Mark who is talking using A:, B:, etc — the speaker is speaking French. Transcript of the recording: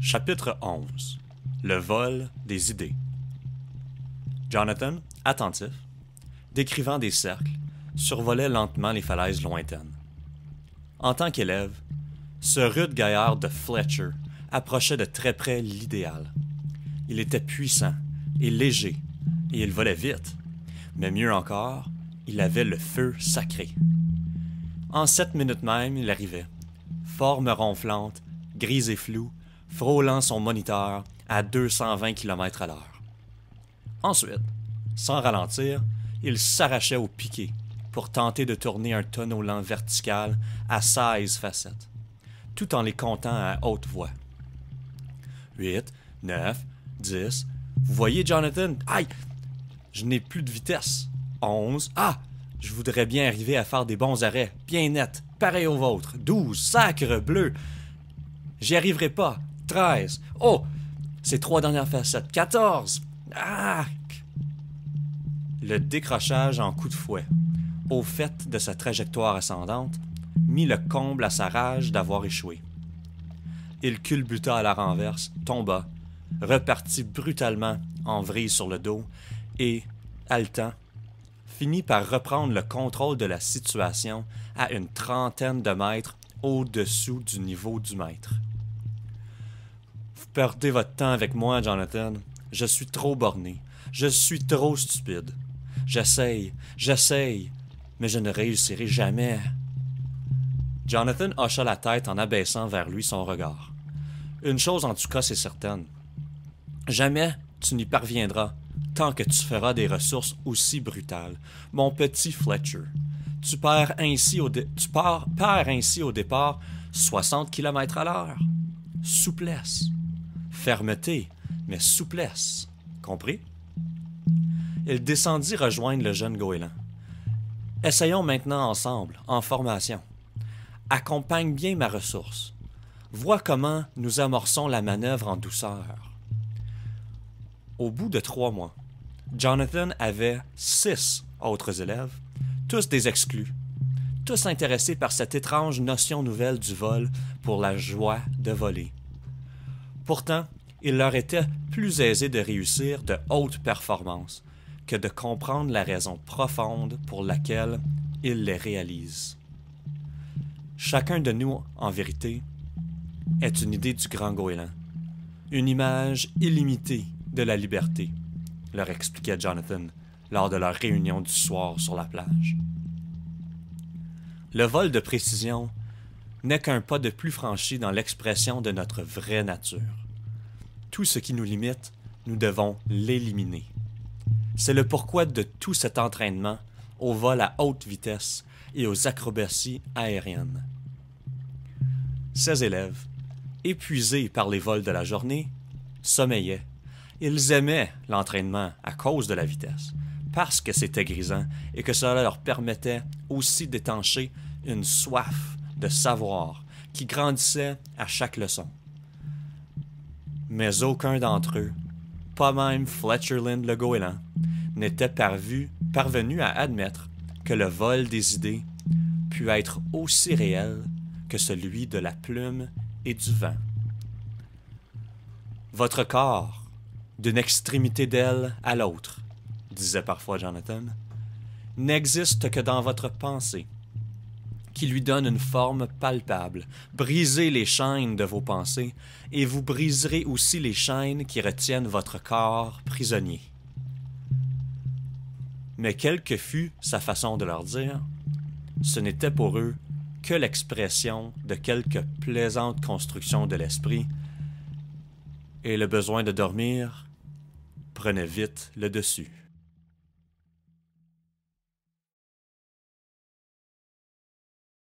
A: Chapitre 11. Le vol des idées. Jonathan, attentif, décrivant des cercles, survolait lentement les falaises lointaines. En tant qu'élève, ce rude gaillard de Fletcher approchait de très près l'idéal. Il était puissant et léger, et il volait vite, mais mieux encore, il avait le feu sacré. En 7 minutes même, il arrivait, forme ronflante, grise et floue, frôlant son moniteur à 220 km/h. Ensuite, sans ralentir, il s'arrachait au piquet pour tenter de tourner un tonneau lent vertical à 16 facettes, tout en les comptant à haute voix. 8, 9, 10. Vous voyez, Jonathan? Aïe! Je n'ai plus de vitesse. 11. Ah! Je voudrais bien arriver à faire des bons arrêts, bien nets, pareil au vôtre. 12. Sacre bleu! J'y arriverai pas. 13. Oh! Ces 3 dernières facettes. 14. Ah! Le décrochage en coup de fouet, au fait de sa trajectoire ascendante, mit le comble à sa rage d'avoir échoué. Il culbuta à la renverse, tomba, repartit brutalement en vrille sur le dos et, haletant, finit par reprendre le contrôle de la situation à une trentaine de mètres au-dessous du niveau du maître. Vous perdez votre temps avec moi, Jonathan. Je suis trop borné. Je suis trop stupide. J'essaye, mais je ne réussirai jamais. Jonathan hocha la tête en abaissant vers lui son regard. Une chose en tout cas c'est certaine. Jamais tu n'y parviendras tant que tu feras des ressources aussi brutales. Mon petit Fletcher, tu perds ainsi au départ 60 km/h. Souplesse. Fermeté, mais souplesse. Compris? Il descendit rejoindre le jeune goéland. Essayons maintenant ensemble, en formation. Accompagne bien ma ressource. Vois comment nous amorçons la manœuvre en douceur. Au bout de 3 mois, Jonathan avait 6 autres élèves, tous des exclus, tous intéressés par cette étrange notion nouvelle du vol pour la joie de voler. Pourtant, il leur était plus aisé de réussir de hautes performances que de comprendre la raison profonde pour laquelle ils les réalisent. Chacun de nous, en vérité, est une idée du grand goéland, une image illimitée de la liberté, leur expliquait Jonathan lors de leur réunion du soir sur la plage. Le vol de précision n'est qu'un pas de plus franchi dans l'expression de notre vraie nature. Tout ce qui nous limite, nous devons l'éliminer. C'est le pourquoi de tout cet entraînement au vol à haute vitesse et aux acrobaties aériennes. Ces élèves, épuisés par les vols de la journée, sommeillaient. Ils aimaient l'entraînement à cause de la vitesse, parce que c'était grisant et que cela leur permettait aussi d'étancher une soif de savoir qui grandissait à chaque leçon. Mais aucun d'entre eux, pas même Fletcher Lind le goéland, n'était parvenu à admettre que le vol des idées pût être aussi réel que celui de la plume et du vent. Votre corps, d'une extrémité d'aile à l'autre, disait parfois Jonathan, n'existe que dans votre pensée, qui lui donne une forme palpable. Brisez les chaînes de vos pensées, et vous briserez aussi les chaînes qui retiennent votre corps prisonnier. Mais quelle que fût sa façon de leur dire, ce n'était pour eux que l'expression de quelques plaisantes constructions de l'esprit, et le besoin de dormir prenait vite le dessus.